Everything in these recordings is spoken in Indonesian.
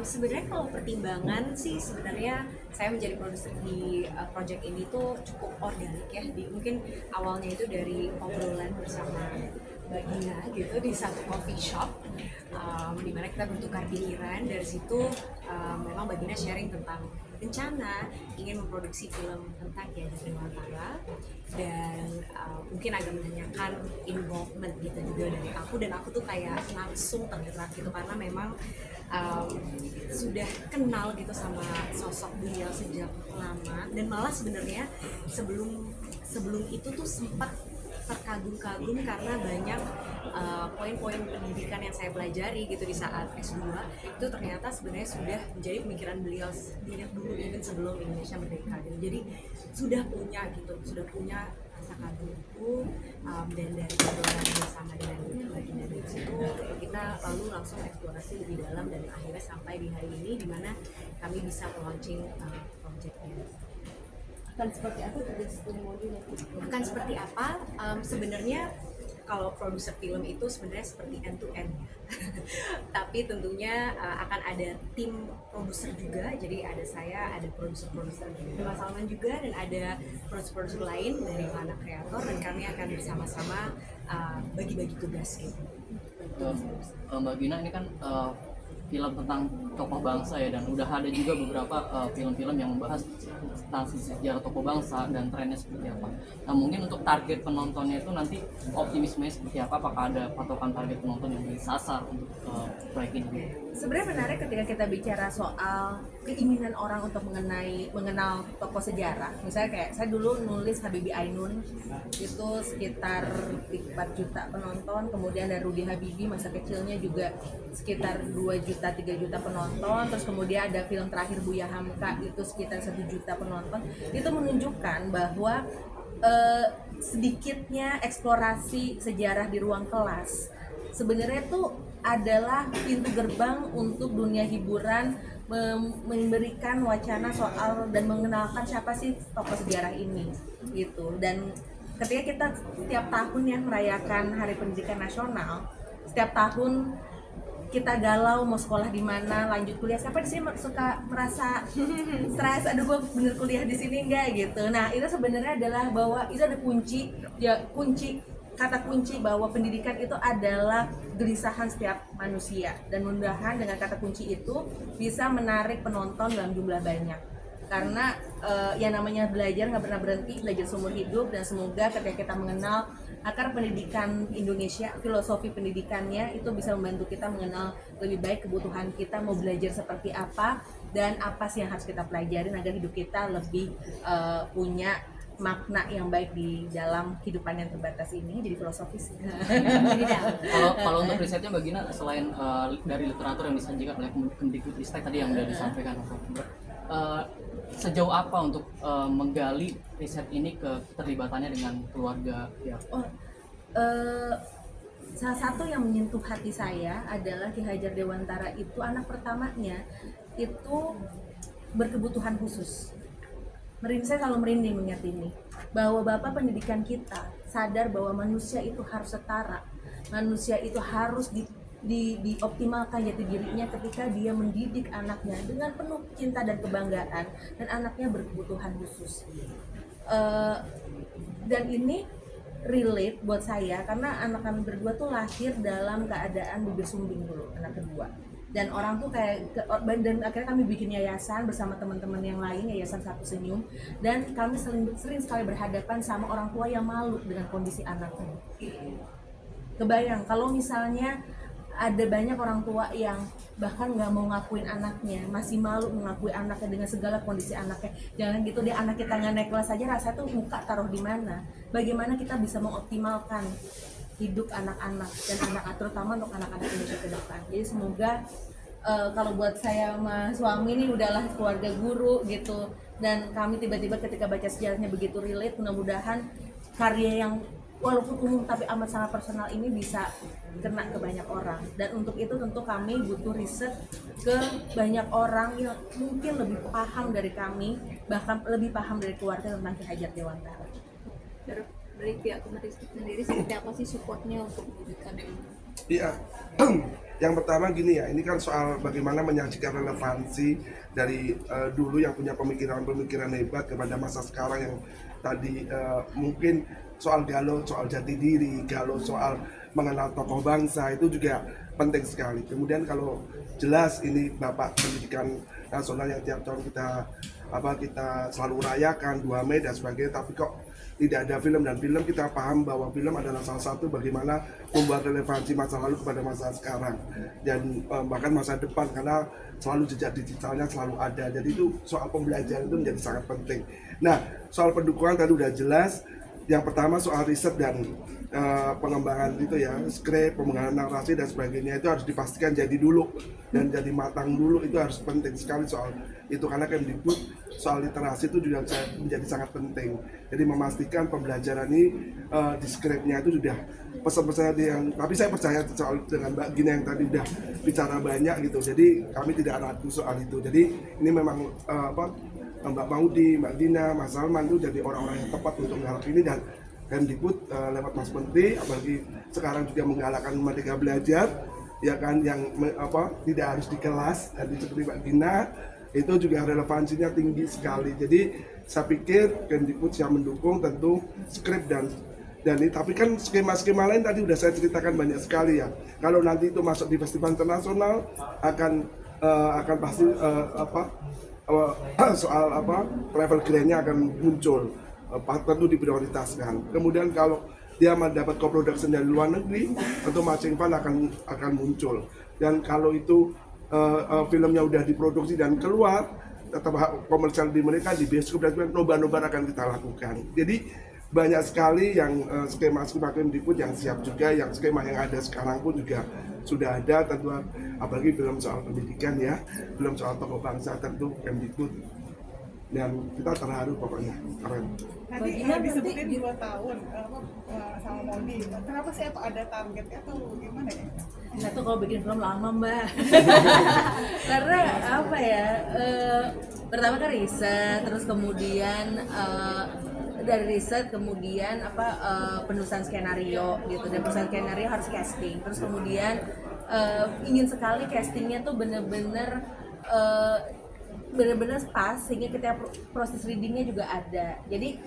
Sebenarnya kalau pertimbangan sih sebenarnya saya menjadi produser di project ini tuh cukup organik ya. Mungkin awalnya itu dari obrolan bersama Mbak Gina gitu di satu coffee shop, di mana kita bertukar pikiran. Dari situ memang Mbak Gina sharing tentang rencana ingin memproduksi film tentang Ki Hajar Dewantara, dan mungkin agak menanyakan involvement gitu juga dari aku, dan aku tuh kayak langsung tergerak gitu karena memang sudah kenal gitu sama sosok beliau sejak lama, dan malah sebenarnya sebelum sebelum itu tuh sempat terkagum-kagum karena banyak poin-poin pendidikan yang saya pelajari gitu di saat S2 itu ternyata sebenarnya sudah menjadi pemikiran beliau sejak dulu, even sebelum Indonesia merdeka gitu. Jadi sudah punya rasa kagum itu, dan dari obrolan bersama dengan baginda dari situ kita lalu langsung eksplorasi lebih dalam, dan akhirnya sampai di hari ini di mana kami bisa launching projectnya. Akan seperti apa tadi studinya? Bukan seperti apa, sebenarnya kalau produser film itu sebenarnya seperti end to end tapi tentunya akan ada tim produser juga, jadi ada saya, ada produser Mas Salman juga, dan ada produser lain dari anak kreator, dan kami akan bersama-sama bagi-bagi tugas gitu. Mbak Gina, ini kan film tentang tokoh bangsa ya, dan udah ada juga beberapa film-film yang membahas tentang sejarah tokoh bangsa dan trennya seperti apa. Nah, mungkin untuk target penontonnya itu nanti optimismenya seperti apa? Apakah ada patokan target penonton yang disasar untuk proyek ini? Sebenarnya menarik ketika kita bicara soal keinginan orang untuk mengenal tokoh sejarah. Misalnya kayak saya dulu nulis Habibie Ainun itu sekitar 4 juta penonton, kemudian dari Rudy Habibie masa kecilnya juga sekitar 2 juta 3 juta penonton, terus kemudian ada film terakhir Buya Hamka itu sekitar 1 juta penonton. Itu menunjukkan bahwa sedikitnya eksplorasi sejarah di ruang kelas sebenarnya tuh adalah pintu gerbang untuk dunia hiburan, memberikan wacana soal dan mengenalkan siapa sih tokoh sejarah ini gitu. Dan ketika kita setiap tahun ya merayakan Hari Pendidikan Nasional, setiap tahun kita galau mau sekolah di mana, lanjut kuliah, siapa di sini suka merasa stres, aduh gue bener kuliah di sini enggak gitu. Nah itu sebenarnya adalah bahwa itu ada kata kunci bahwa pendidikan itu adalah gelisahan setiap manusia, dan mudah-mudahan dengan kata kunci itu bisa menarik penonton dalam jumlah banyak, karena yang namanya belajar nggak pernah berhenti, belajar seumur hidup. Dan semoga ketika kita mengenal akar pendidikan Indonesia, filosofi pendidikannya itu bisa membantu kita mengenal lebih baik kebutuhan kita mau belajar seperti apa dan apa sih yang harus kita pelajarin agar hidup kita lebih punya makna yang baik di dalam kehidupan yang terbatas ini. Jadi filosofis. Kalau untuk risetnya Mbak Gina, selain dari literatur yang disajikan oleh Kemdikbudristek tadi yang sudah disampaikan, sejauh apa untuk menggali riset ini ke keterlibatannya dengan keluarga ya? Salah satu yang menyentuh hati saya adalah Ki Hajar Dewantara itu anak pertamanya itu berkebutuhan khusus. Saya selalu merinding mengingat ini, bahwa Bapak pendidikan kita sadar bahwa manusia itu harus setara, manusia itu harus dioptimalkan jati dirinya ketika dia mendidik anaknya dengan penuh cinta dan kebanggaan, dan anaknya berkebutuhan khusus. Dan ini relate buat saya karena anak kami berdua tuh lahir dalam keadaan bibir sumbing dulu, anak kedua. Dan orang tuh dan akhirnya kami bikin yayasan bersama teman-teman yang lain, Yayasan Satu Senyum, dan kami sering sekali berhadapan sama orang tua yang malu dengan kondisi anaknya. Kebayang kalau misalnya ada banyak orang tua yang bahkan nggak mau ngakuin anaknya, masih malu mengakui anaknya dengan segala kondisi anaknya. Jangan gitu deh, anak kita nggak naik kelas aja rasanya tuh muka taruh di mana. Bagaimana kita bisa mengoptimalkan hidup anak-anak dan terutama untuk anak-anak Indonesia ke depan. Jadi semoga kalau buat saya sama suami ini udahlah keluarga guru gitu, dan kami tiba-tiba ketika baca sejarahnya begitu relate. Mudah-mudahan karya yang walaupun umum tapi amat sangat personal ini bisa kena ke banyak orang, dan untuk itu tentu kami butuh riset ke banyak orang yang mungkin lebih paham dari kami, bahkan lebih paham dari keluarga tentang Ki Hajar Dewantara. Dari pihak Kemenristek sendiri seperti apa sih supportnya untuk pendidikan ini? Iya, yang pertama gini ya, ini kan soal bagaimana menyajikan relevansi dari dulu yang punya pemikiran-pemikiran hebat kepada masa sekarang yang tadi mungkin soal galau, soal jati diri, galau soal mengenal tokoh bangsa itu juga penting sekali. Kemudian kalau jelas ini Bapak Pendidikan Nasional yang tiap tahun kita selalu rayakan 2 Mei dan sebagainya, tapi kok tidak ada film, dan film kita paham bahwa film adalah salah satu bagaimana membuat relevansi masa lalu kepada masa sekarang dan bahkan masa depan, karena selalu jejak digitalnya selalu ada. Jadi itu soal pembelajaran itu menjadi sangat penting. Nah, soal pendukungan tadi udah jelas. Yang pertama soal riset dan pengembangan itu ya, skrip, pengembangan narasi dan sebagainya itu harus dipastikan jadi dulu dan jadi matang dulu, itu harus penting sekali soal itu, karena Kemdikbud soal literasi itu juga menjadi sangat penting. Jadi memastikan pembelajaran ini di skripnya itu sudah pesan-pesan yang, tapi saya percaya soal dengan Mbak Gina yang tadi udah bicara banyak gitu, jadi kami tidak ragu soal itu. Jadi ini memang Mbak Maudi, Mbak Gina, Mas Salman itu jadi orang-orang yang tepat untuk menggalak ini, dan Kemdikbud lewat Mas Menteri, apalagi sekarang juga menggalakkan Merdeka Belajar, ya kan, yang tidak harus di kelas, dan seperti Mbak Gina itu juga relevansinya tinggi sekali. Jadi saya pikir Kemdikbud siap mendukung tentu skrip dan ini, tapi kan skema-skema lain tadi udah saya ceritakan banyak sekali ya. Kalau nanti itu masuk di festival internasional akan pasti soal travel grant-nya akan muncul, tentu diprioritaskan. Kemudian kalau dia mendapat co-production dari luar negeri, tentu matching fund akan muncul. Dan kalau itu filmnya udah diproduksi dan keluar, tetap komersial di mereka, di bioskop dan sebagainya, nobar-nobar akan kita lakukan. Jadi banyak sekali yang skema-skema Kemdikbud yang siap juga, yang skema yang ada sekarang pun juga sudah ada, tentu apalagi film soal pendidikan ya, film soal tokoh bangsa, tentu Kemdikbud, dan kita terharu pokoknya, keren. Tadi disebutin 2 tahun sama Modi, kenapa sih, apa ada targetnya atau gimana ya? Satu, kalau bikin film lama Mbak. Karena apa ya, pertama kan riset, terus kemudian dari riset kemudian penulisan skenario gitu, dan penulisan skenario harus casting, terus kemudian ingin sekali castingnya tuh bener-bener pas, sehingga ketika proses readingnya juga ada. Jadi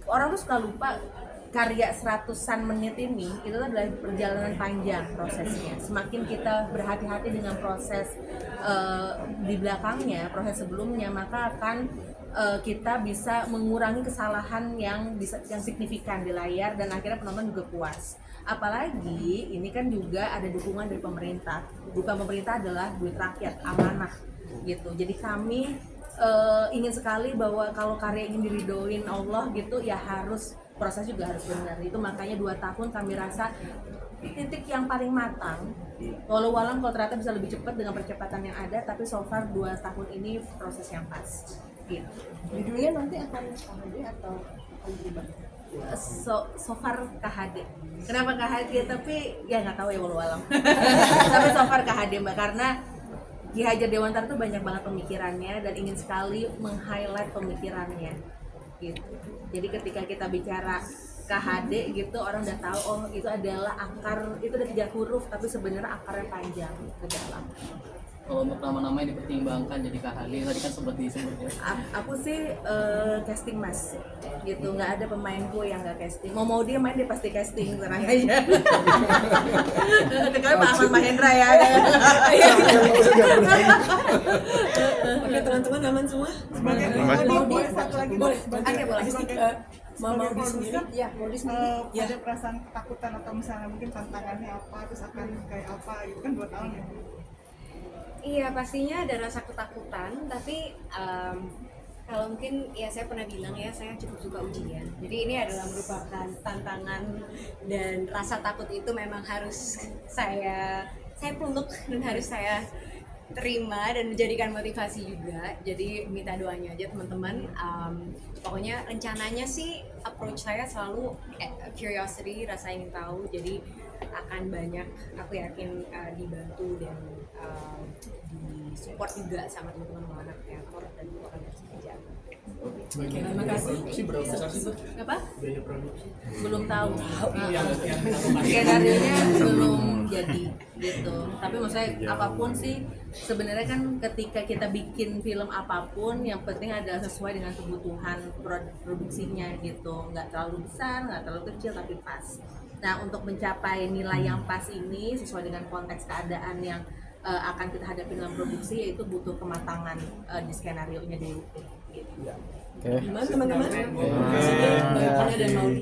orang tuh suka lupa karya 100-an menit ini itu adalah perjalanan panjang prosesnya. Semakin kita berhati-hati dengan proses di belakangnya, proses sebelumnya, maka akan kita bisa mengurangi kesalahan yang signifikan di layar, dan akhirnya penonton juga puas. Apalagi ini kan juga ada dukungan dari pemerintah. Bukan pemerintah, adalah duit rakyat, amanah gitu. Jadi kami ingin sekali bahwa kalau karya ingin diridoin Allah gitu, ya harus proses juga harus benar. Itu makanya 2 tahun kami rasa titik yang paling matang. Walau kalau ternyata bisa lebih cepat dengan percepatan yang ada, tapi so far 2 tahun ini proses yang pas gitu. Judulnya nanti akan KHD atau akan berubah? So far KHD. Kenapa KHD? Tapi ya nggak tahu ya walau tapi so far KHD Mbak, karena Ki Hajar Dewantara tuh banyak banget pemikirannya dan ingin sekali meng-highlight pemikirannya gitu. Jadi ketika kita bicara KHD gitu, orang udah tahu oh itu adalah akar, itu ada 3 huruf tapi sebenarnya akarnya panjang ke dalam. Kalau untuk nama-nama yang dipertimbangkan jadi KHD, tadi kan sempat disebut ya. Aku sih casting mas gitu, nggak ada pemainku yang nggak casting. Mau dia main dia pasti casting, tenang aja. Kecuali Pak Ahmad Mahendra ya. Oke teman-teman, aman semua? Sebagai Modi, satu lagi boleh Mama sendiri? Ya, ada perasaan ketakutan atau misalnya mungkin tantangannya apa, terus akan kayak apa gitu kan 2 tahun ya? Iya, pastinya ada rasa ketakutan, tapi kalau mungkin ya saya pernah bilang ya, saya cukup suka ujian. Jadi ini adalah merupakan tantangan, dan rasa takut itu memang harus saya peluk dan harus saya terima dan menjadikan motivasi juga. Jadi minta doanya aja teman-teman. Pokoknya rencananya sih approach saya selalu curiosity, rasa ingin tahu. Jadi akan banyak, aku yakin dibantu dan disupport juga sama teman-teman anak teater, dan itu akan terus berjalan. Terima kasih. Berapa besar sih, Bu? Apa? Biaya produksi? Belum tahu. Yang Skenario-nya belum jadi gitu. Tapi maksud saya apapun sih sebenarnya kan ketika kita bikin film apapun yang penting adalah sesuai dengan kebutuhan produksinya gitu. Nggak terlalu besar, nggak terlalu kecil, tapi pas. Nah, untuk mencapai nilai yang pas ini sesuai dengan konteks keadaan yang akan kita hadapi dalam produksi, yaitu butuh kematangan di skenario-nya dulu gitu. Gimana teman-teman? Sini, Mbak Ipana dan Maudi.